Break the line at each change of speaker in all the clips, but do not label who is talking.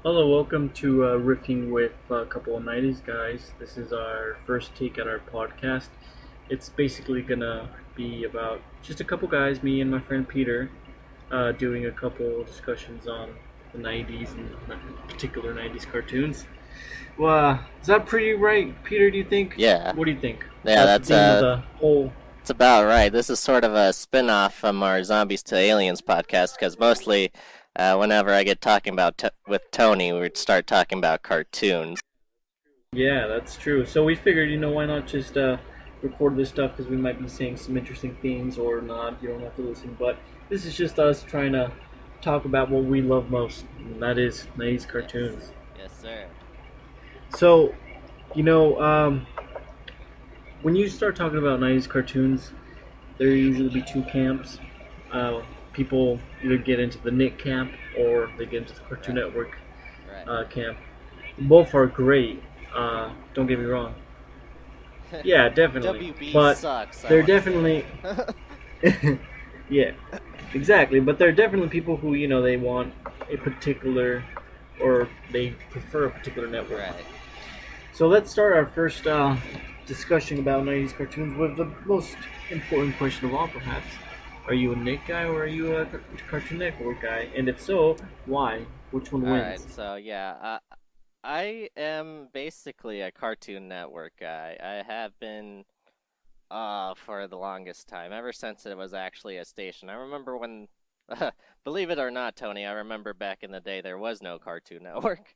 Hello, welcome to Riffing with a couple of 90s guys. This is our first take at our podcast. It's basically gonna be about just a couple guys, me and my friend Peter, doing a couple discussions on the 90s and particular 90s cartoons. Well, is that pretty right, Peter, do you think?
Yeah.
What do you think?
Yeah,
That's the theme of the whole...
That's about right. This is sort of a spin-off from our Zombies to Aliens podcast, because mostly whenever I get talking about with Tony, we would start talking about cartoons.
Yeah, that's true. So we figured, why not just record this stuff, because we might be saying some interesting things or not. You don't have to listen. But this is just us trying to talk about what we love most, and that is 90s cartoons.
Yes, sir.
So, when you start talking about 90s cartoons, there usually be two camps. People either get into the Nick camp or they get into the Cartoon Network camp. Both are great. Don't get me wrong. Yeah, definitely.
WB
but
sucks.
They're definitely. Yeah, exactly. But there are definitely people who they want a particular, or they prefer a particular network.
Right.
So let's start our first discussion about 90s cartoons with the most important question of all, perhaps. Are you a Nick guy or are you a Cartoon Network guy? And if so, why? Which one wins?
Alright, so yeah, I am basically a Cartoon Network guy. I have been for the longest time, ever since it was actually a station. I remember when, believe it or not, Tony, I remember back in the day there was no Cartoon Network.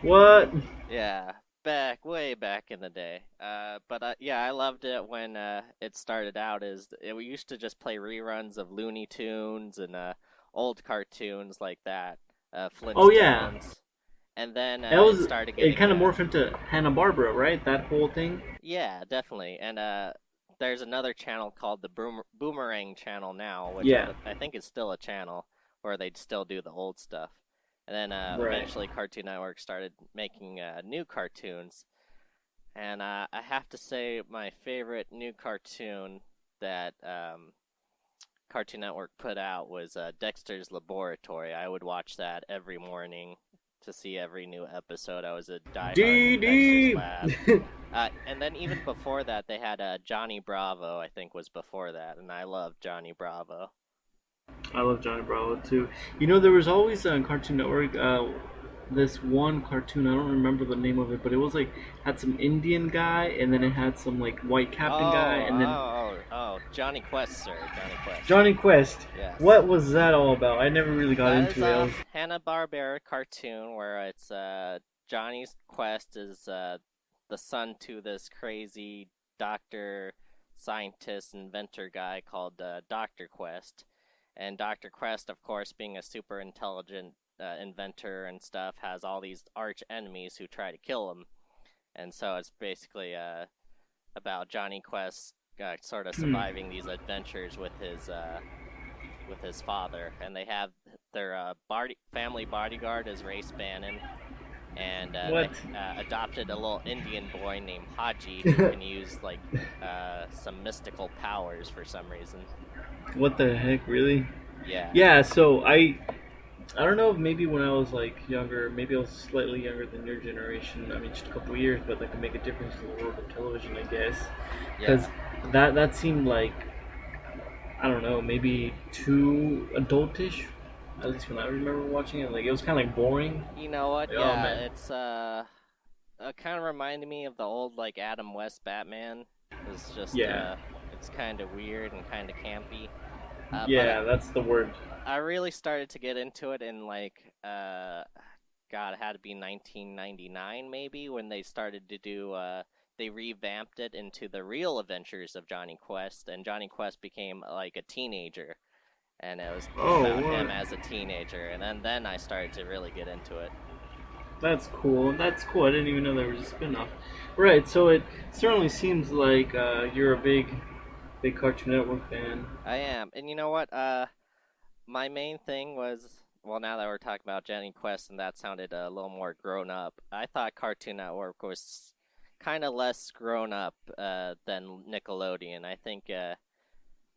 What?
Yeah, way back in the day. But yeah, I loved it when it started out. We used to just play reruns of Looney Tunes and old cartoons like that, Flintstones.
Oh yeah.
And then
it
started getting.
It kind of morphed into Hanna-Barbera, right? That whole thing.
Yeah, definitely. And there's another channel called the Boomerang Channel now, which I think is still a channel where they'd still do the old stuff. And then eventually Cartoon Network started making new cartoons. And I have to say my favorite new cartoon that Cartoon Network put out was Dexter's Laboratory. I would watch that every morning to see every new episode. I was a diehard Dexter's Lab. And then even before that, they had Johnny Bravo, I think was before that. And I love Johnny Bravo.
I love Johnny Bravo too. There was always on Cartoon Network this one cartoon. I don't remember the name of it, but it was like had some Indian guy, and then it had some like white captain guy, and then
Johnny Quest, sir.
Johnny Quest.
Yes.
What was that all about? I never really got into it.
It's a Hanna-Barbera cartoon where it's Johnny's Quest is the son to this crazy doctor, scientist, inventor guy called Dr. Quest. And Dr. Quest, of course, being a super intelligent inventor and stuff, has all these arch enemies who try to kill him. And so it's basically about Johnny Quest sort of surviving these adventures with his father. And they have their family bodyguard is Race Bannon. And they adopted a little Indian boy named Haji who can use like some mystical powers for some reason.
What the heck, really?
Yeah.
Yeah, so I don't know if maybe when I was like younger, maybe I was slightly younger than your generation. I mean, just a couple of years, but that could make a difference in the world of television, I guess. Because that seemed like, I don't know, maybe too adultish. At least when I remember watching it, like it was kind of like boring.
You know what?
Like,
yeah, it's kind of reminded me of the old like Adam West Batman. It's just it's kind of weird and kind of campy.
That's the word.
I really started to get into it in like it had to be 1999 maybe when they started to do they revamped it into the real adventures of Johnny Quest, and Johnny Quest became like a teenager, and it was
Oh,
about
what?
him as a teenager, and then I started to really get into it.
That's cool. That's cool. I didn't even know there was a spin-off. Right. So it certainly seems like you're a big Cartoon Network fan.
I am, and you know what? My main thing was, well, now that we're talking about Johnny Quest, and that sounded a little more grown up. I thought Cartoon Network was kind of less grown up than Nickelodeon. I think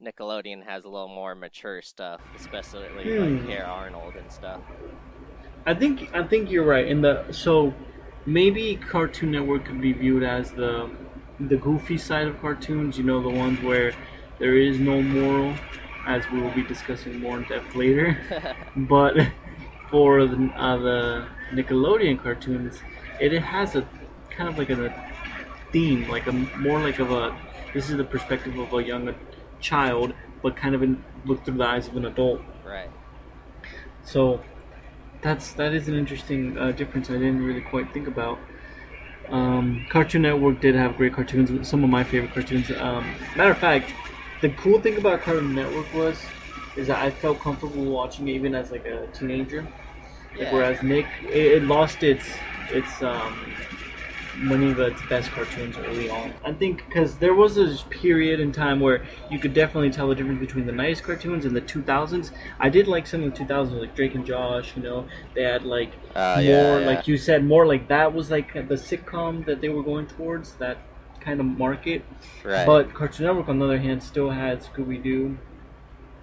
Nickelodeon has a little more mature stuff, especially like
Hmm.
Hey Arnold and stuff.
I think you're right. So maybe Cartoon Network could be viewed as the goofy side of cartoons. You know, the ones where there is no moral, as we will be discussing more in depth later. But for the Nickelodeon cartoons, it has a kind of like a theme, like a more like of a this is the perspective of a young child, but kind of look through the eyes of an adult.
Right.
So that is an interesting difference I didn't really quite think about. Cartoon Network did have great cartoons. Some of my favorite cartoons. Matter of fact, the cool thing about Cartoon Network is that I felt comfortable watching it even as like a teenager. Like,
Yeah.
whereas Nick, it lost its one of its best cartoons early on. I think because there was a period in time where you could definitely tell the difference between the '90s cartoons and the 2000s. I did like some of the 2000s, like Drake and Josh. You know, they had like
Oh
more,
yeah, yeah.
like you said, more like that was like the sitcom that they were going towards, that kind of market.
Right.
But Cartoon Network, on the other hand, still had Scooby Doo.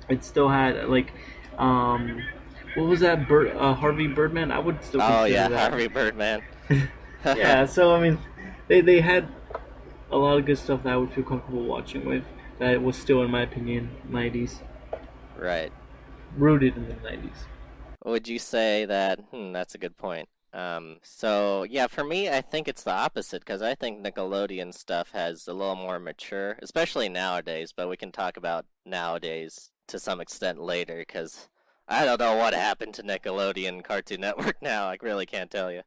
It still had like, what was that? Harvey Birdman. I would still
Oh
consider
yeah,
that.
Harvey Birdman.
Yeah, so I mean, they had a lot of good stuff that I would feel comfortable watching with. That was still, in my opinion, '90s,
Right.
rooted in the '90s.
Would you say that? That's a good point. So yeah, for me, I think it's the opposite because I think Nickelodeon stuff has a little more mature, especially nowadays. But we can talk about nowadays to some extent later because I don't know what happened to Nickelodeon Cartoon Network now. I really can't tell you.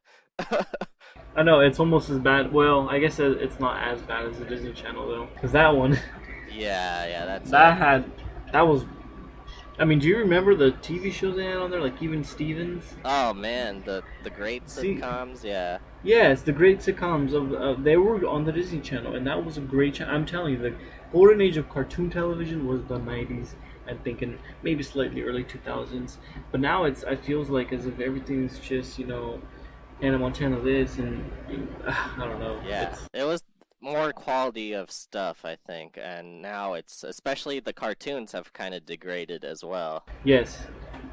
I know it's almost as bad. Well, I guess it's not as bad as the Disney Channel though, because that one,
Yeah, yeah, that's
that had, that was. I mean, do you remember the TV shows they had on there, like even Stevens?
Oh man, the great
See,
sitcoms, yeah.
yes, the great sitcoms of they were on the Disney Channel, and that was a great channel. I'm telling you, the golden age of cartoon television was the '90s. I'm thinking maybe slightly early 2000s, but now I feels like as if everything's just Hannah Montana this and I don't know.
Yeah,
It's
it was more quality of stuff, I think, and now it's especially the cartoons have kind of degraded as well.
yes,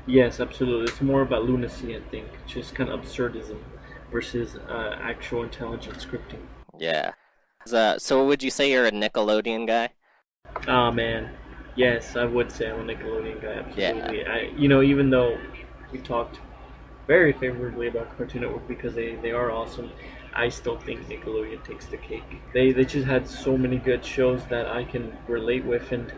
yes, absolutely. It's more about lunacy, I think, just kind of absurdism versus actual intelligent scripting.
Yeah. So would you say you're a Nickelodeon guy?
Ah man, yes, I would say I'm a Nickelodeon guy.
Yeah.
Absolutely. Even though we talked very favorably about Cartoon Network because they are awesome, I still think Nickelodeon takes the cake. They just had so many good shows that I can relate with, and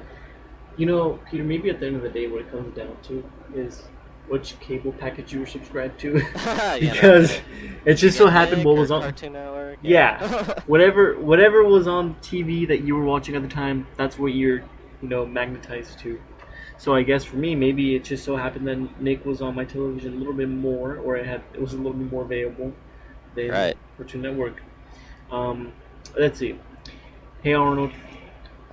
Peter, maybe at the end of the day, what it comes down to is which cable package you were subscribed to,
Yeah, no
because
kidding.
it
Do you
just so
get
happened
Nick
what
or
was on.
Cartoon Network?
Yeah,
Yeah.
whatever was on TV that you were watching at the time, that's what you're magnetized to. So I guess for me, maybe it just so happened that Nick was on my television a little bit more, or it was a little bit more available than
Right.
Cartoon Network. Um, let's see. Hey Arnold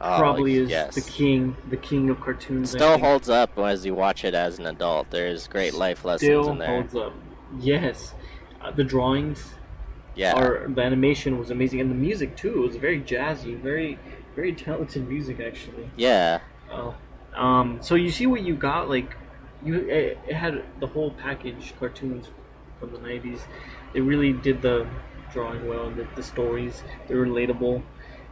Oh,
probably is
yes.
the king of cartoons. I
Still
think
holds up as you watch it as an adult. There's great life lessons
still
in there.
holds up. Yes, the drawings
Yeah.
are the animation was amazing, and the music too. It was very jazzy, very talented music actually.
Yeah.
Oh, so you see what you got, like it had the whole package cartoons from the '90s. They really did the drawing well, and the stories they were relatable,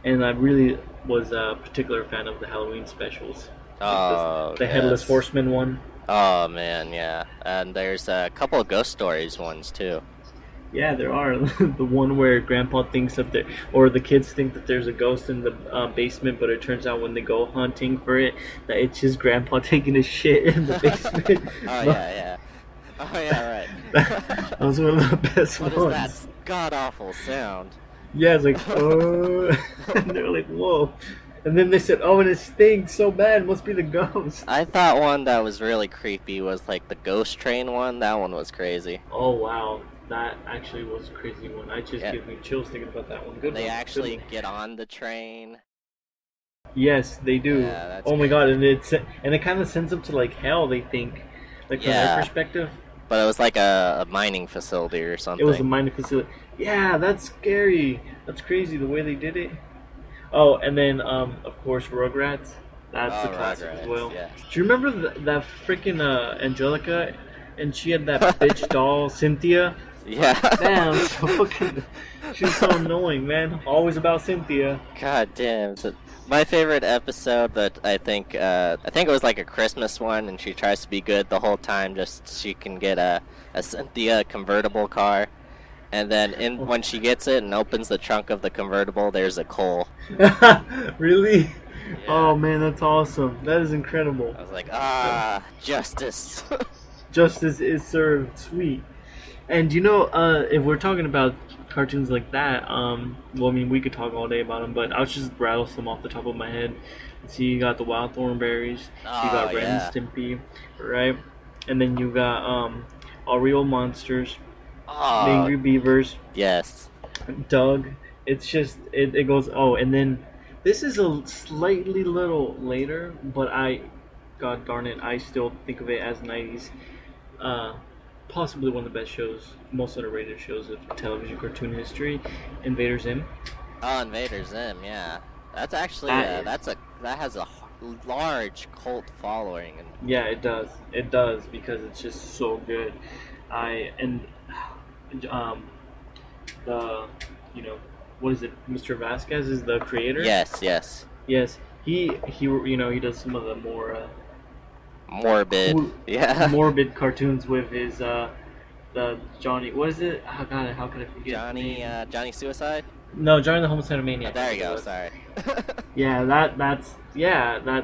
and I really was a particular fan of the Halloween specials, like
Oh,
the Headless
yes.
Horseman one.
Oh man, yeah. And there's a couple of ghost stories ones too.
Yeah, there are the one where Grandpa thinks that there, or the kids think that there's a ghost in the basement, but it turns out when they go hunting for it, that it's just Grandpa taking a shit in the basement.
Oh
But
yeah, yeah. Oh yeah,
that
right.
was one of the best
What is that
ones.
god awful sound?
Yeah, it's like, oh, and they're like, whoa. And then they said, oh, and it stinks so bad. It must be the ghost.
I thought one that was really creepy was like the ghost train one. That one was crazy.
Oh wow, that actually was a crazy one. I just
Yeah,
gives me chills thinking about that one.
and
Good
they
one, good
actually
one.
get on the train.
Yes, they do.
Yeah, that's
Oh my god,
crazy.
and it kind of sends them to like hell. They think, like from their
Yeah,
perspective,
but it was like a mining facility or
it was a
something.
mining facility. Yeah, that's scary. That's crazy the way they did it. Oh, and then of course Rugrats. That's a
Oh,
classic as
Rugrats,
well.
yes.
Do you remember that freaking Angelica, and she had that bitch doll Cynthia?
Yeah.
Damn, so fucking. She's so annoying, man. Always about Cynthia.
God damn. My favorite episode that I think it was like a Christmas one, and she tries to be good the whole time just so she can get a Cynthia convertible car. And then
Oh.
when she gets it and opens the trunk of the convertible, there's a coal.
Really?
Yeah.
Oh man, that's awesome. That is incredible.
I was like,
Uh,
justice.
Justice is served. Sweet. And if we're talking about cartoons like that, well, I mean, we could talk all day about them, but I'll just rattle some off the top of my head. See, you got the Wild Thornberries, you
Oh
got Ren and
yeah.
Stimpy, right? And then you got Oreo Monsters, the
Oh
Angry Beavers,
yes.
Doug. It's just it goes. Oh, and then this is a slightly little later, but God darn it, I still think of it as '90s. Uh, Possibly one of the best shows, most underrated shows of television cartoon history. Invader Zim.
Oh, Invader Zim. Yeah. That's actually
That is,
that has a large cult following, and
yeah, it does. It does because it's just so good. I and um the you know what is it? Mr. Vasquez is the creator.
yes, yes.
Yes, he does some of the more
Morbid.
cool,
Yeah.
morbid cartoons with his the Johnny. What is it? Oh God, how could I forget the
Johnny
name?
Johnny Suicide?
No, Johnny the Homicidal
Oh,
Maniac.
there
That's
you
what it
go,
was.
sorry.
Yeah,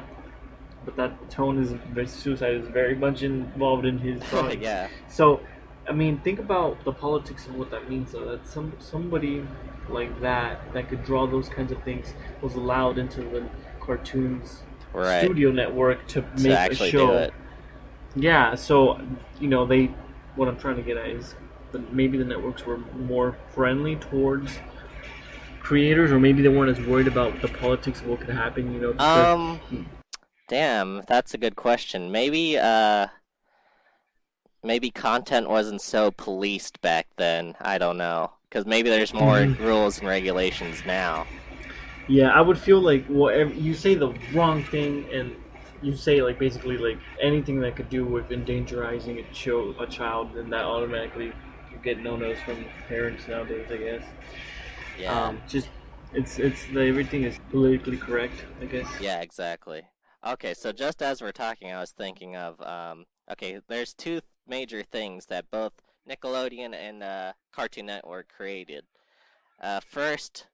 but that tone is suicide is very much involved in his drawings.
Yeah.
So, I mean, think about the politics of what that means. Though that somebody like that could draw those kinds of things was allowed into the cartoons
Right.
studio network to
To
make a
actually do
show.
it.
Yeah, so they what I'm trying to get at is that maybe the networks were more friendly towards creators, or maybe they weren't as worried about the politics of what could happen. Because
Um damn, that's a good question. Maybe content wasn't so policed back then. I don't know. Cuz maybe there's more
Mhm.
rules and regulations now.
Yeah, I would feel like whatever you say the wrong thing, and you say like basically like anything that could do with endangerizing a child, then that automatically you get no-nos from parents nowadays. I guess.
Yeah.
Just everything is politically correct. I guess.
Yeah, exactly. Okay, so just as we're talking, I was thinking of okay, there's two major things that both Nickelodeon and Cartoon Network created. First,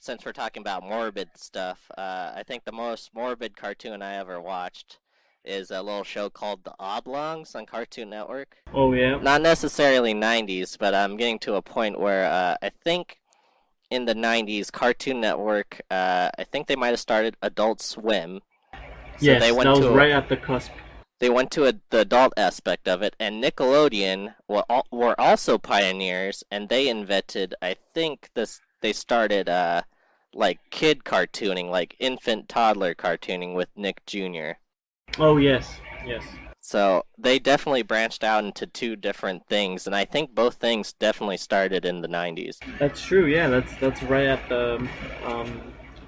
since we're talking about morbid stuff, I think the most morbid cartoon I ever watched is a little show called The Oblongs on Cartoon Network.
Oh yeah.
Not necessarily 90s, but I'm getting to a point where I think in the 90s, Cartoon Network, I think they might have started Adult Swim. So
Yes, that was right at the cusp.
the adult aspect of it, and Nickelodeon were also pioneers, and they invented, I think they started like kid cartooning, like infant toddler cartooning with Nick Jr.
Oh yes, yes.
So they definitely branched out into two different things, and I think both things definitely started in the 90s.
That's true. Yeah, that's right at the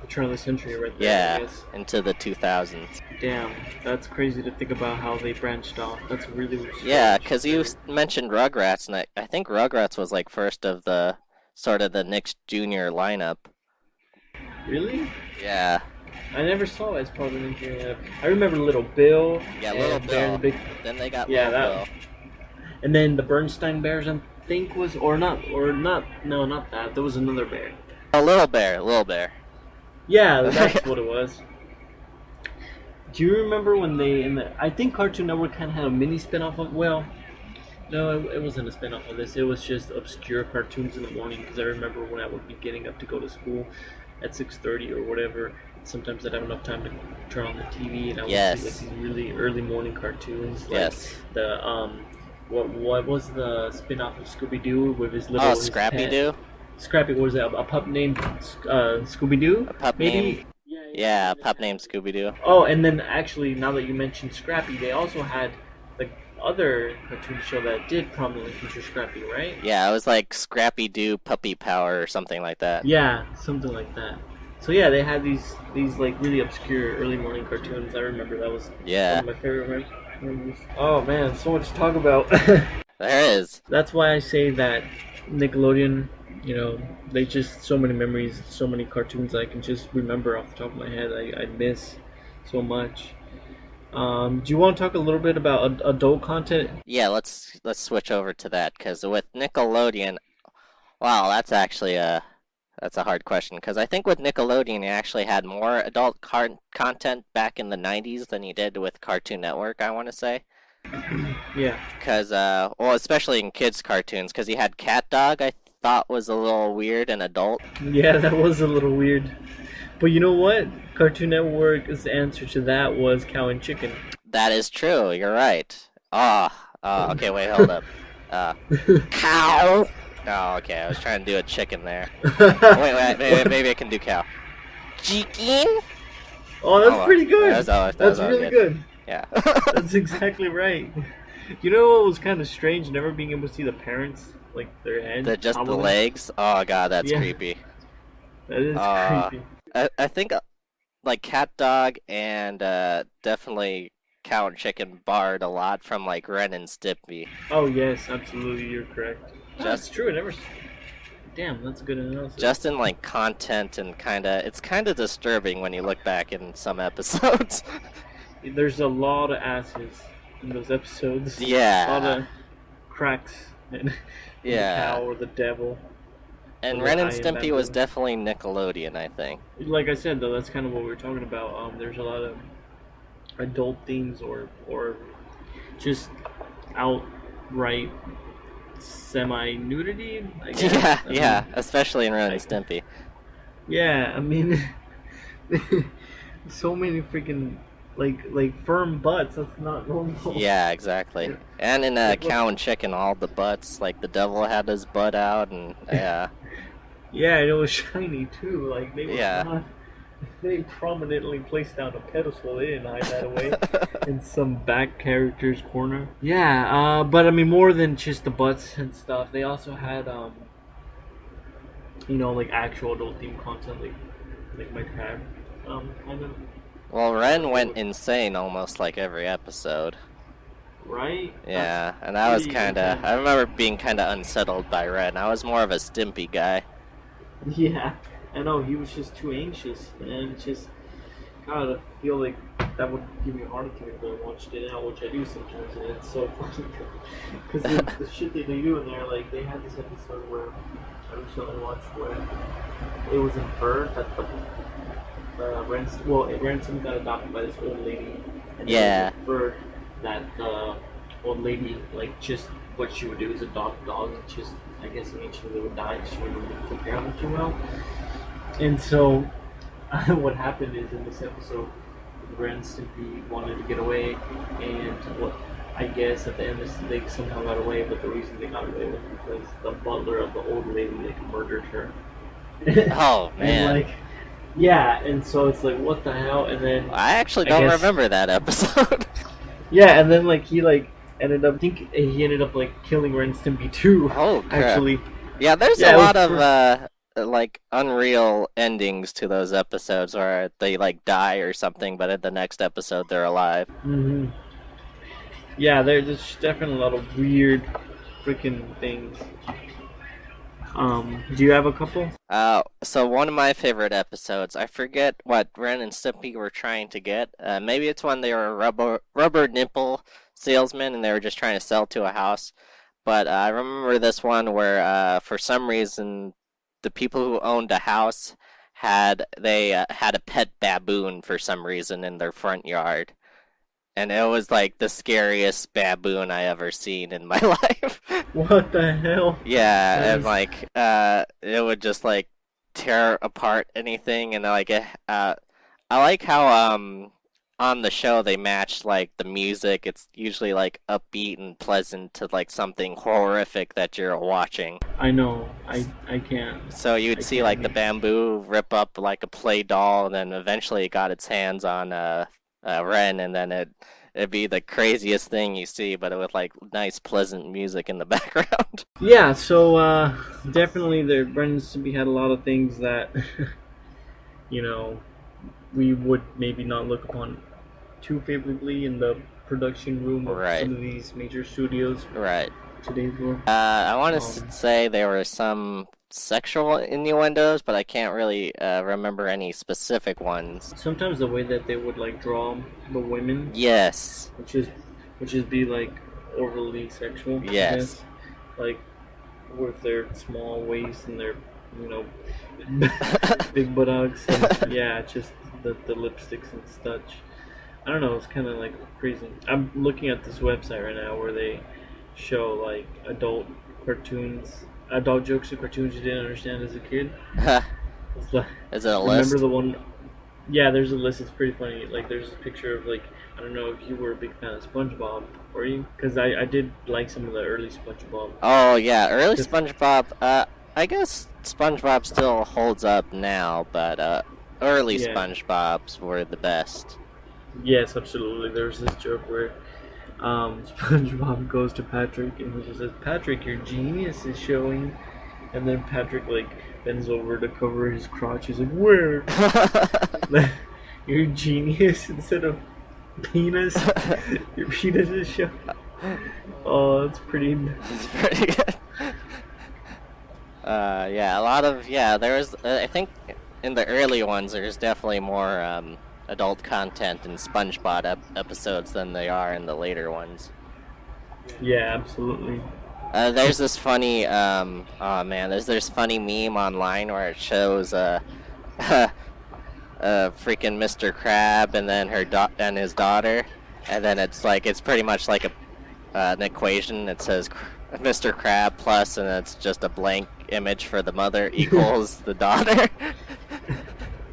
turn of the century, right there. I
Yeah,
guess.
into the 2000s.
Damn, that's crazy to think about how they branched off. That's really
Yeah,
strange.
because you mentioned Rugrats, and I think Rugrats was like first of the sort of the Nick Jr. lineup.
Really?
Yeah,
I never saw it as part of an engineering. I remember Little Bill
yeah, Little
and Bear the
Bill.
Big.
Then they got
Yeah,
Little Bill.
that. And then the Bernstein Bears, I think was or not. No, not that. There was another bear.
Oh, Little Bear, Little Bear.
Yeah, that's what it was. Do you remember when they I think Cartoon Network kind of had a mini spin-off of, well, No, it wasn't a spin-off of this. It was just obscure cartoons in the morning because I remember when I would be getting up to go to school at 6:30 or whatever. Sometimes I'd have enough time to turn on the TV and I would see like
Yes.
these really early morning cartoons, like
Yes.
the what was the spin-off of Scooby Doo with
Oh,
his
Scrappy
pet
Doo?
Scrappy? What was that? A pup named Scooby Doo,
A pup named
maybe? Yeah, yeah.
Yeah,
And
a
then
pup named Scooby Doo.
oh, and then actually, now that you mentioned Scrappy, they also had like other cartoon show that did prominently feature Scrappy, right?
Yeah, it was like Scrappy Doo Puppy Power or something like that.
Yeah, something like that. So yeah, they had these like really obscure early morning cartoons. I remember that was one
Yeah,
of my favorite memories. Oh man, so much to talk about.
there is.
That's why I say that Nickelodeon, you know, they just so many memories, so many cartoons I can just remember off the top of my head. I miss so much. Do you want to talk a little bit about adult content?
Yeah, let's switch over to that because with Nickelodeon, wow, that's a hard question because I think with Nickelodeon, he actually had more adult content back in the '90s than he did with Cartoon Network. I want to say
Yeah,
because well, especially in kids' cartoons, because he had Cat Dog. I thought was a little weird and adult.
yeah, that was a little weird. But you know what? Cartoon Network's answer to that was Cow and Chicken.
That is true. You're right. Okay. Wait, hold up. Uh, cow. Oh, okay. I was trying to do a chicken there. Maybe I can do cow. Chicken.
Oh, that's pretty good.
That was
That's really
good.
good.
Yeah.
That's exactly right. You know what was kind of strange? Never being able to see the parents, like their heads.
Just the
probably.
legs. Oh god, that's
Yeah,
creepy.
that is
Uh,
creepy.
I think like cat dog and definitely cow and chicken barred a lot from like Ren and Stimpy.
Oh yes, absolutely, you're correct. That's
Just
true. I never. Damn, that's a good analysis.
just in like content and it's kind of disturbing when you look back in some episodes.
There's a lot of asses in those episodes. A lot
Yeah.
of cracks in the
Yeah.
cow or the devil or
And
the
Ren and
Iron
Stimpy was
Bamboo.
definitely Nickelodeon, I think.
Like I said, though, that's kind of what we were talking about. There's a lot of adult themes or just outright semi nudity, I guess.
Yeah, yeah, especially in Ren and
Like,
Stimpy.
yeah, I mean, so many freaking like firm butts. That's not normal.
Yeah, exactly.
Yeah.
And in
Like what?
Cow and Chicken, all the butts, like the devil had his butt out, and yeah,
Yeah, and it was shiny too. Like they were
yeah.
not. They prominently placed down a pedestal. They didn't hide that away in some back character's corner. Yeah, but I mean, more than just the butts and stuff, they also had you know, like actual adult theme content, like my dad, kind of.
Well, Ren
It
went
was
insane almost like every episode.
right. That's
Yeah, and I was
pretty
kinda,
intense.
I remember being kinda unsettled by Ren. I was more of a Stimpy guy.
Yeah, I know he was just too anxious, and just God, I feel like that would give me a heart attack if I watched it now, which I do sometimes, and it's so funny because the shit that they do in there, like they had this episode where I recently watched where it was inferred that Ransom got adopted by this old lady, and it was
Yeah,
inferred that the old lady, like just what she would do is adopt dogs, just I guess eventually they would die because she wouldn't really take care of them too well, and so what happened is in this episode, Ren and Stimpy wanted to get away, and what I guess at the end they somehow got away, but the reason they got away was because the butler of the old lady like murdered her,
oh
and
man.
like yeah, and so it's like what the hell, and then
I actually
I
don't
guess
remember that episode.
yeah, and then like he like ended up I think he ended up like killing Ren and Stimpy too,
Oh crap.
actually.
Yeah, there's
Yeah,
a
it was
lot of like unreal endings to those episodes where they like die or something, but in the next episode they're alive.
Yeah, there's definitely a lot of weird freaking things. Do you have a couple?
So one of my favorite episodes, I forget what Ren and Stimpy were trying to get. Maybe it's when they were rubber nipple salesmen and they were just trying to sell to a house. But I remember this one where, for some reason, the people who owned a house had a pet baboon for some reason in their front yard. and it was like the scariest baboon I ever seen in my life.
What the hell? That
Yeah, and
is.
like it would just like tear apart anything, and I like how on the show they match like the music. It's usually like upbeat and pleasant to like something horrific that you're watching.
I know. I can't.
So you'd
I
see like the
can't.
bamboo rip up like a play doll, and then eventually it got its hands on Ren, and then it'd be the craziest thing you see, but with like nice pleasant music in the background.
Yeah. So definitely, there Brendan Stimpy had a lot of things that you know we would maybe not look upon too favorably in the production room of
Right,
some of these major studios
right.
today's world.
I want to
Um,
say there were some sexual innuendos, but I can't really remember any specific ones.
Sometimes the way that they would like draw the women,
Yes,
which is be like overly sexual, I
yes.
guess, like with their small waist and their you know big buttocks and yeah, just the lipsticks and such. I don't know. It's kind of like crazy. I'm looking at this website right now where they show like cartoons, adult jokes and cartoons you didn't understand as a kid. It's like,
Is it a
remember
list?
the one? Yeah, there's a list. It's pretty funny. Like there's a picture of like I don't know if you were a big fan of SpongeBob, were you? Because I did like some of the early SpongeBob.
Oh yeah, early
'Cause-
SpongeBob. I guess SpongeBob still holds up now, but early
yeah,
SpongeBob's were the best.
yes, absolutely. There's this joke where SpongeBob goes to Patrick and he just says, "Patrick, your genius is showing." And then Patrick like bends over to cover his crotch. He's like, "Where? Your genius instead of penis? Your penis is showing." Oh, that's pretty.
It's pretty good. Yeah, a lot of yeah. There was I think in the early ones, there's definitely more adult content in SpongeBob episodes than they are in the later ones.
Yeah, absolutely.
There's this funny oh man, there's funny meme online where it shows freaking Mr. Crab and then and his daughter, and then it's pretty much like an equation. It says Mr. Crab plus, and it's just a blank image for the mother equals the daughter.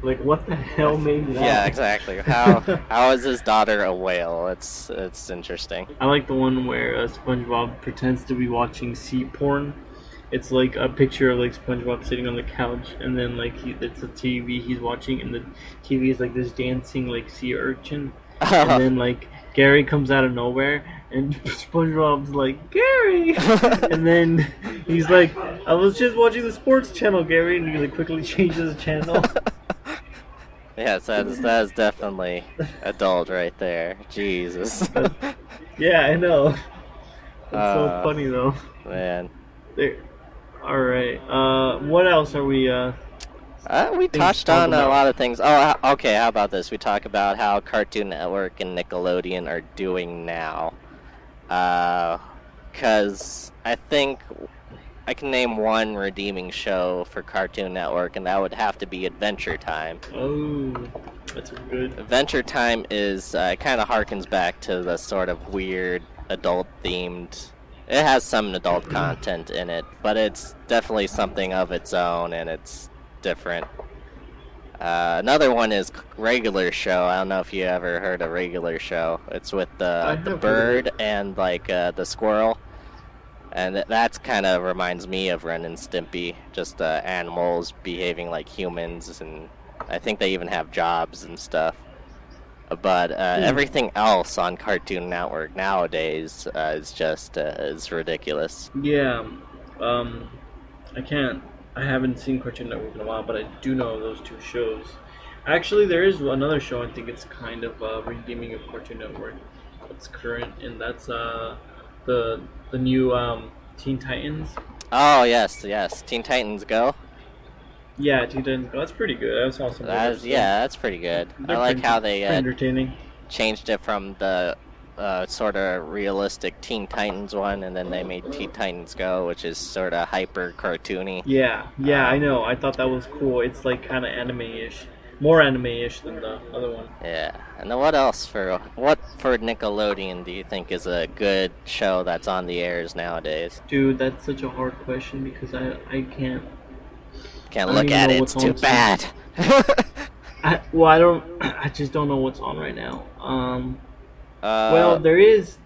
Like, what the hell made
Yeah,
that?
exactly. How is his daughter a whale? It's interesting.
I like the one where SpongeBob pretends to be watching sea porn. It's like a picture of like SpongeBob sitting on the couch, and then like it's a TV he's watching, and the TV is like this dancing like sea urchin, and then like Gary comes out of nowhere, and SpongeBob's like Gary, and then he's like, "I was just watching the sports channel, Gary," and he like quickly changes the channel.
Yes, that's definitely adult right there. Jesus.
Yeah, I know. It's so
uh
funny though.
man.
There. All right. What else are we
We
things to
touched
talk
on a
about?
lot of things. Oh, okay. How about this? We talk about how Cartoon Network and Nickelodeon are doing now. Uh, Cause I think I can name one redeeming show for Cartoon Network, and that would have to be Adventure Time.
Oh, that's a good.
Adventure Time is kind of harkens back to the sort of weird adult themed. It has some adult content in it, but it's definitely something of its own, and it's different. Another one is Regular Show. I don't know if you ever heard of Regular Show. It's with
I
the
have heard of it.
bird and like the squirrel, and that's kind of reminds me of Ren and Stimpy. Just animals behaving like humans, and I think they even have jobs and stuff. But
Hmm.
everything else on Cartoon Network nowadays is just is ridiculous.
Yeah. Um, I can't. I haven't seen Cartoon Network in a while, but I do know those two shows. Actually, there is another show. I think it's kind of redeeming of Cartoon Network. It's current, and that's the new Teen Titans.
Oh yes, yes, Teen Titans Go.
Yeah, Teen Titans Go. That's pretty good. I saw some
That's
videos.
yeah, that's pretty good. I
They're
like how they
pretty entertaining.
changed it from the sort of realistic Teen Titans one, and then they made Teen Titans Go, which is sort of hyper cartoony.
Yeah, yeah, I
Um,
know. I thought that was cool. It's like kind of anime-ish, more anime-ish than the other one.
Yeah. And then what for Nickelodeon do you think is a good show that's on the airs nowadays?
Dude, that's such a hard question because I can't.
Can't
I don't
look
even
at
know
it,
what's
it's too
on.
bad.
I don't. I just don't know what's on right now. Well,
uh,
there's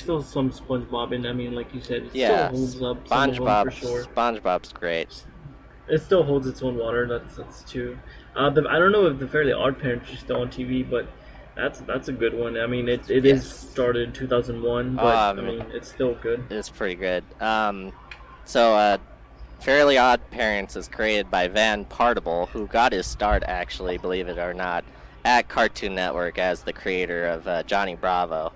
still some SpongeBob, and I mean, like you said, it still
yeah,
holds up. Some of them for sure.
SpongeBob's great.
It still holds its own water. That's true. I don't know if the Fairly Odd Parents are still on TV, but that's a good one. I mean, it is
Yes.
started in 2001, but I mean, it's still good.
It's pretty good. So Fairly Odd Parents is created by Van Partible, who got his start, actually, believe it or not, at Cartoon Network as the creator of Johnny Bravo.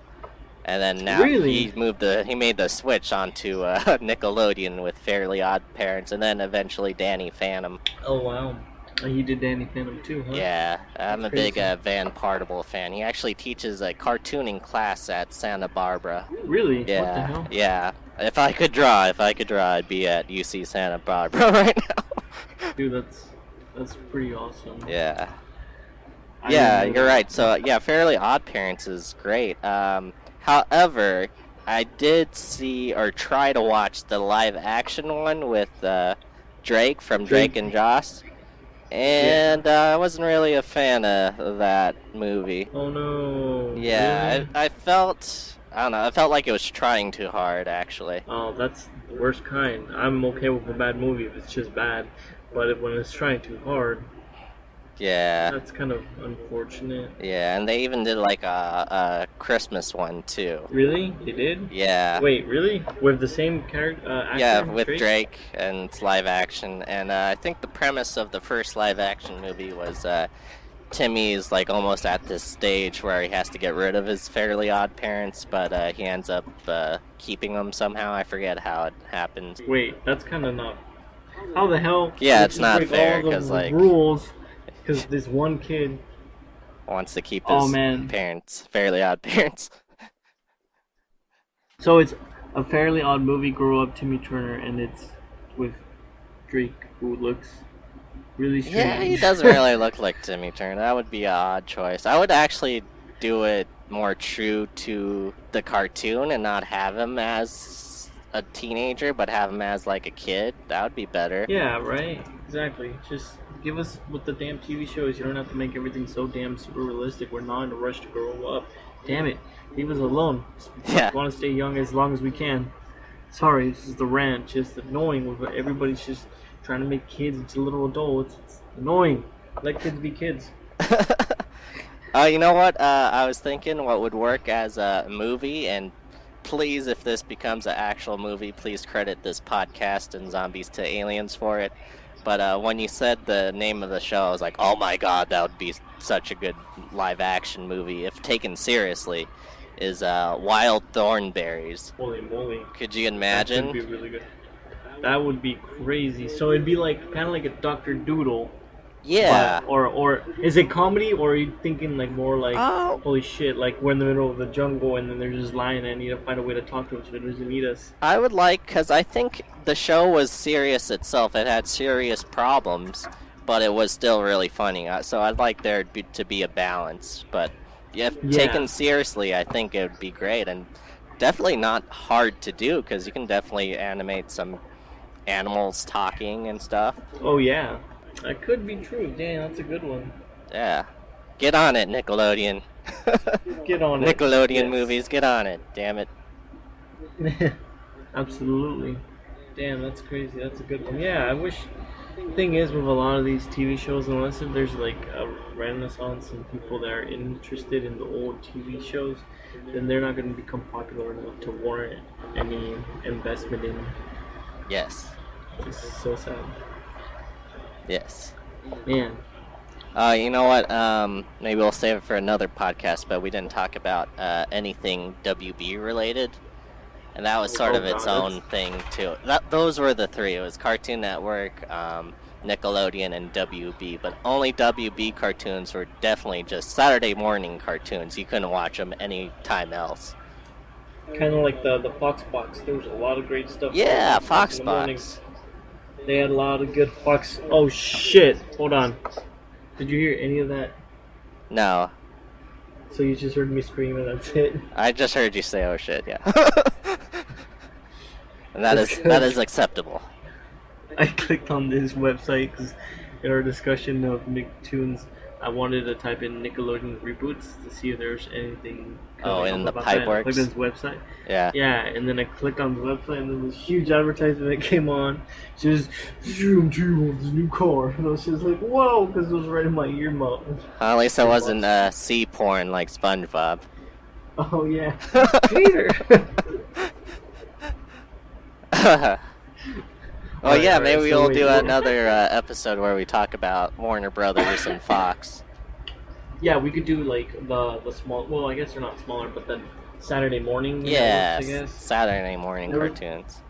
And then now
Really?
he made the switch onto Nickelodeon with Fairly Odd Parents, and then eventually Danny Phantom.
Oh wow, he did Danny Phantom too, huh?
Yeah, I'm
That's
a big
crazy.
Van Partible fan. He actually teaches a cartooning class at Santa Barbara.
Really? What the
Yeah,
hell?
yeah. If I could draw, I'd be at UC Santa Barbara right now.
Dude, that's pretty awesome.
Yeah.
I
Yeah,
didn't know
you're
that.
right. So yeah, Fairly Odd Parents is great. However, I did see or try to watch the live action one with Drake from Drake and Josh, and I wasn't really a fan of that movie.
Oh no.
Yeah,
Really?
I felt, I don't know, I felt like it was trying too hard, actually.
Oh, that's the worst kind. I'm okay with a bad movie if it's just bad, but when it's trying too hard,
Yeah,
that's kind of unfortunate.
yeah, and they even did like a Christmas one too.
Really? They did?
Yeah.
Wait, really? With the same character, actor?
Yeah, with Drake, and it's live action. And I think the premise of the first live action movie was Timmy's like almost at this stage where he has to get rid of his Fairly Odd Parents, but he ends up keeping them somehow. I forget how it happened.
Wait, that's kind of not. How the hell?
Yeah,
Let's
it's
just
not
break
fair,
all the
'cause, like-
rules. Because this one kid.
Wants to keep
Oh,
his
man.
parents, Fairly Odd Parents.
So it's a Fairly Odd Movie, Grow Up, Timmy Turner, and it's with Drake, who looks really strange.
Yeah, he doesn't really look like Timmy Turner. That would be an odd choice. I would actually do it more true to the cartoon and not have him as a teenager, but have him as like a kid. That would be better.
Yeah, right? Exactly. Just give us with the damn TV shows. You don't have to make everything so damn super realistic. We're not in a rush to grow up. Damn it. Leave us alone.
Yeah.
We want to stay young as long as we can. Sorry, this is the rant. Just annoying. Everybody's just trying to make kids into little adults. It's annoying. Let kids be kids.
You know what? I was thinking what would work as a movie, and please, if this becomes an actual movie, please credit this podcast and Zombies to Aliens for it. But when you said the name of the show, I was like, oh my god, that would be such a good live action movie, if taken seriously, is Wild Thornberries.
Holy moly.
Could you
That
imagine?
would be really good. That would be crazy. So it'd be like kind of like a Dr. Doodle.
Yeah.
But, or is it comedy, or are you thinking like more like
Oh.
holy shit, like we're in the middle of the jungle and then there's this lion and I need to find a way to talk to him so it doesn't eat us?
I would like, because I think the show was serious itself. It had serious problems, but it was still really funny. So I'd like there to be a balance. But if
Yeah.
taken seriously, I think it would be great. And definitely not hard to do, because you can definitely animate some animals talking and stuff.
Oh yeah, that could be true. Damn, that's a good one.
Yeah. Get on it, Nickelodeon.
Get on it.
Nickelodeon
Yes.
movies, get on it. Damn it.
Absolutely. Damn, that's crazy. That's a good one. Yeah, I wish. Thing is, with a lot of these TV shows, unless if there's like a renaissance and people that are interested in the old TV shows, then they're not going to become popular enough to warrant any investment in.
Yes.
It's so sad.
Yes.
Man.
You know what? Maybe we'll save it for another podcast, but we didn't talk about anything WB related. And that was sort of its own thing, too. Those were the three. It was Cartoon Network, Nickelodeon, and WB. But only WB cartoons were definitely just Saturday morning cartoons. You couldn't watch them any time else.
Kind of like the Fox Box. There was a lot of great stuff.
Yeah,
in the morning.
Foxbox.
They had a lot of good Fox. Oh shit! Hold on. Did you hear any of that?
No,
So you just heard me scream and that's it.
I just heard you say, "Oh shit," yeah. And that
That's
is
good.
acceptable.
I clicked on this website because in our discussion of Nicktoons, I wanted to type in Nickelodeon reboots to see if there's anything
Oh,
coming
in
up
the
about that. And I clicked on
Pipeworks.
this website.
Yeah.
Yeah, and then I clicked on the website, and then this huge advertisement came on. She was, "GMG wants a new car," and I was just like, "Whoa!" Because it was right in my earmuff.
At least it wasn't sea porn like SpongeBob.
Oh yeah, Peter.
Well, yeah,
Alright,
maybe
so
we'll
wait,
do
what?
another episode where we talk about Warner Brothers and Fox.
Yeah, we could do like the small. Well, I guess they're not smaller, but the Saturday morning networks,
Yeah,
I guess.
Saturday morning
There was,
cartoons.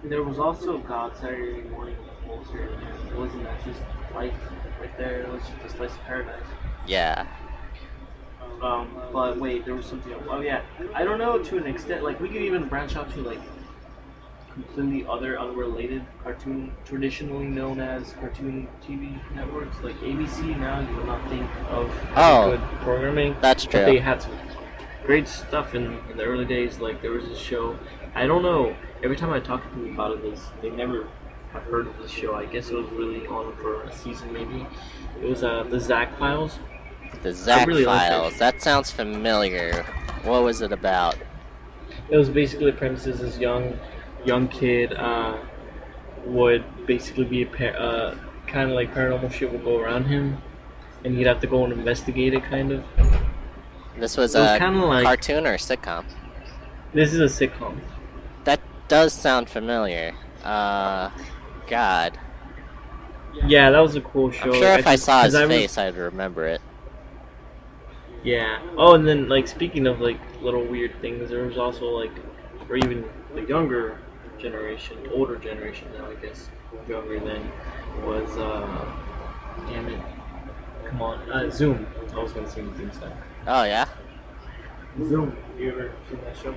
there was also God Saturday morning closer. Wasn't that just life right there? It was just a slice of paradise.
Yeah.
But wait, there was something else. Oh yeah, I don't know to an extent. Like we could even branch out to like completely other unrelated cartoon, traditionally known as cartoon TV networks, like ABC. Now you would not think of
Oh,
good programming,
that's
but
true.
they had some great stuff in the early days. Like there was this show. I don't know. Every time I talk to people about it, they never have heard of this show. I guess it was really on for a season, maybe. It was the Zack Files.
The
I
Zack
really liked
Files.
it.
That sounds familiar. What was it about?
It was basically the premise is this young kid would basically be kind of like paranormal shit would go around him, and he'd have to go and investigate it. Kind of.
This was
It was
a
kind of like
cartoon or a sitcom?
this is a sitcom.
That does sound familiar. God.
Yeah, that was a cool show.
I'm sure if I saw his
'cause
face, I'd remember it.
Yeah. Oh, and then like speaking of like little weird things, there was also like, or even the younger generation, older generation now, I guess, younger than was damn it, come on, Zoom. I was gonna sing the theme song.
Oh, yeah?
Zoom. You ever seen that show?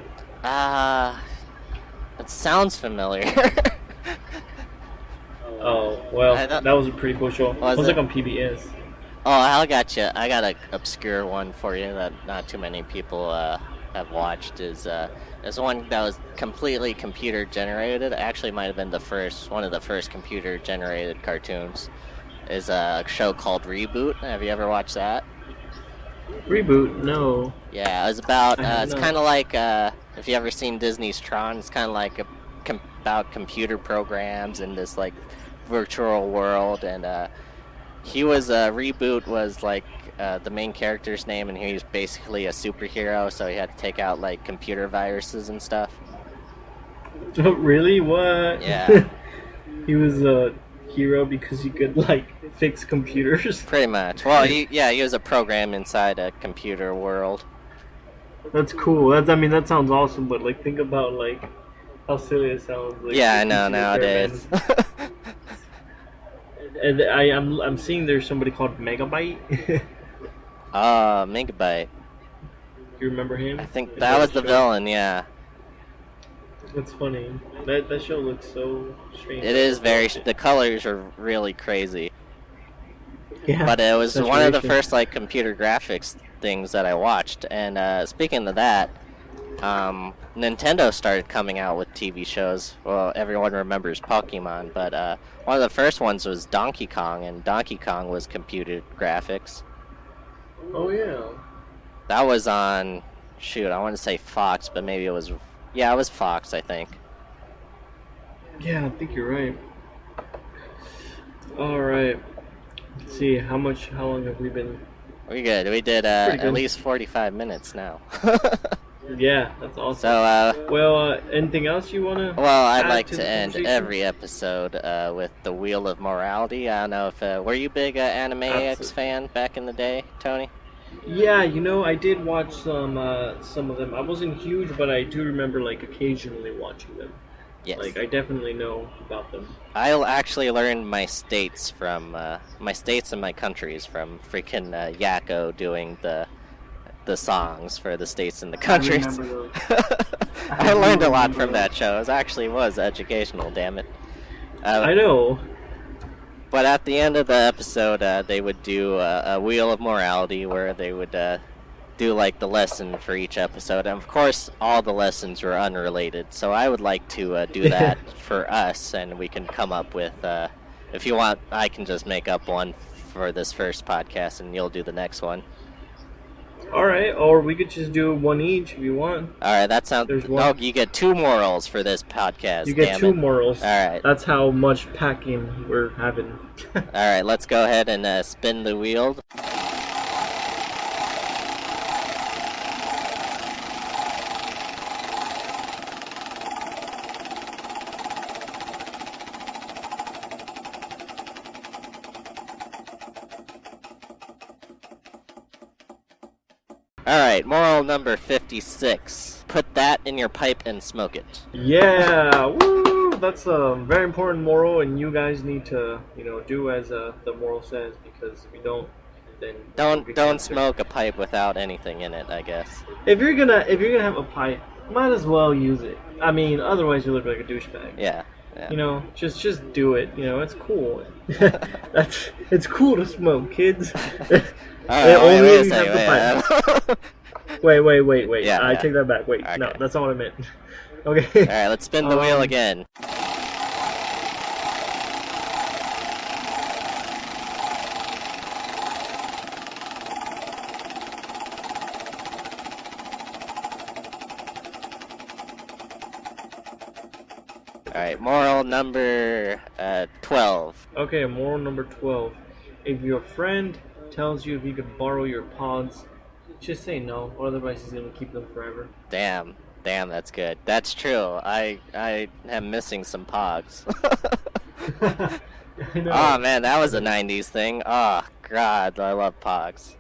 It sounds familiar.
Oh well,
I don't-
that was a pretty cool show.
Was
It was
it?
like on PBS.
Oh, I got you. I got an obscure one for you that not too many people have watched. Is one that was completely computer generated. Actually, might have been one of the first computer generated cartoons. Is a show called Reboot. Have you ever watched that?
Reboot? No.
Yeah, it was about.
I have
It's
not.
kind of like if you ever seen Disney's Tron. It's kind of like about computer programs in this like virtual world, and Reboot was like the main character's name, and he was basically a superhero, so he had to take out like computer viruses and stuff.
Really? What?
Yeah.
He was a hero because he could like fix computers.
Pretty much. Well, he was a program inside a computer world.
That's cool. That sounds awesome. But like, think about like how silly it sounds. Like,
Yeah, I
if you
know
see a pair of
nowadays.
And I'm seeing there's somebody called Megabyte.
Megabyte.
You remember him?
I think
Is
that was
a
the
show?
villain. Yeah,
That's funny. That show looks so strange.
it is very. The colors are really crazy.
Yeah.
But it was one of the
Saturation.
first like computer graphics things that I watched. And speaking of that, Nintendo started coming out with TV shows. Well, everyone remembers Pokemon, but one of the first ones was Donkey Kong, and Donkey Kong was computer graphics.
Oh yeah.
That was on, shoot, I want to say Fox, but maybe it was, yeah, it was Fox, I think.
Yeah, I think you're right. All right. Let's see how long have we been?
We good. We did
Pretty
at
good.
least 45 minutes now.
Yeah, that's awesome.
So,
Well, anything else you wanna?
well, I'd
add
like
to
to
the
end
conversation?
every episode with the Wheel of Morality. I don't know if, were you a big Anime X
Absolutely.
fan back in the day, Tony?
Yeah, I did watch some of them. I wasn't huge, but I do remember like occasionally watching them.
Yes.
Like I definitely know about them.
I actually learned my states and my countries from freaking Yakko doing the songs for the states and the countries.
remember those.
I learned a lot
remember
from
those.
that show. It actually was educational, damn it.
I know.
But at the end of the episode, they would do a Wheel of Morality where they would do like the lesson for each episode. And of course, all the lessons were unrelated. So I would like to do that for us, and we can come up with. If you want, I can just make up one for this first podcast, and you'll do the next one.
All right, or we could just do one each if you want.
All right, that sounds. No, you get 2 morals for this podcast.
You get 2 morals.
All right,
that's how much packing we're having.
All right, let's go ahead and spin the wheel. Alright, moral number 56. Put that in your pipe and smoke it.
Yeah! Woo! That's a very important moral, and you guys need to, do as the moral says, because if you don't, then...
Don't smoke a pipe without anything in it, I guess.
If you're gonna have a pipe, might as well use it. I mean, otherwise you look like a douchebag.
Yeah.
Just do it. It's cool. It's cool to smoke, kids.
Wait a second.
Wait.
Yeah,
I take that back. Wait,
okay.
No, that's not what I meant. Okay.
Alright, let's spin the wheel again. Alright, moral number 12.
Okay, moral number 12. If your friend tells you if he could borrow your pods, just say no, otherwise he's gonna keep them forever.
Damn, that's good. That's true. I am missing some pogs.
I know.
Oh man, that was a 90s thing. Oh god, I love pogs.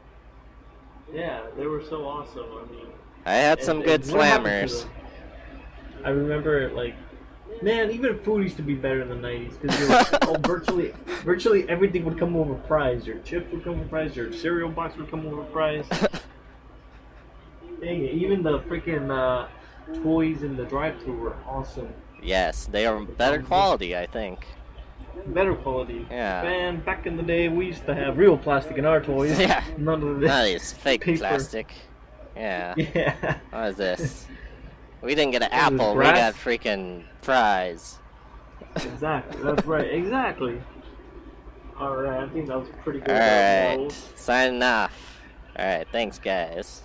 Yeah, they were so awesome. I mean,
I had some good slammers.
I remember, man, even food used to be better in the 90s, because virtually everything would come overpriced. Your chips would come overpriced, your cereal box would come overpriced. Dang it, even the freaking toys in the drive-thru were awesome.
Yes, they are better quality, I think.
Better quality.
Yeah.
Man, back in the day, we used to have real plastic in our toys.
Yeah.
None of this.
None of this fake
paper.
plastic. Yeah.
Yeah.
What is this? We didn't get an apple, we got freaking fries.
Exactly, that's right, exactly. Alright, I think that was pretty good.
Alright, signing off. Alright, thanks guys.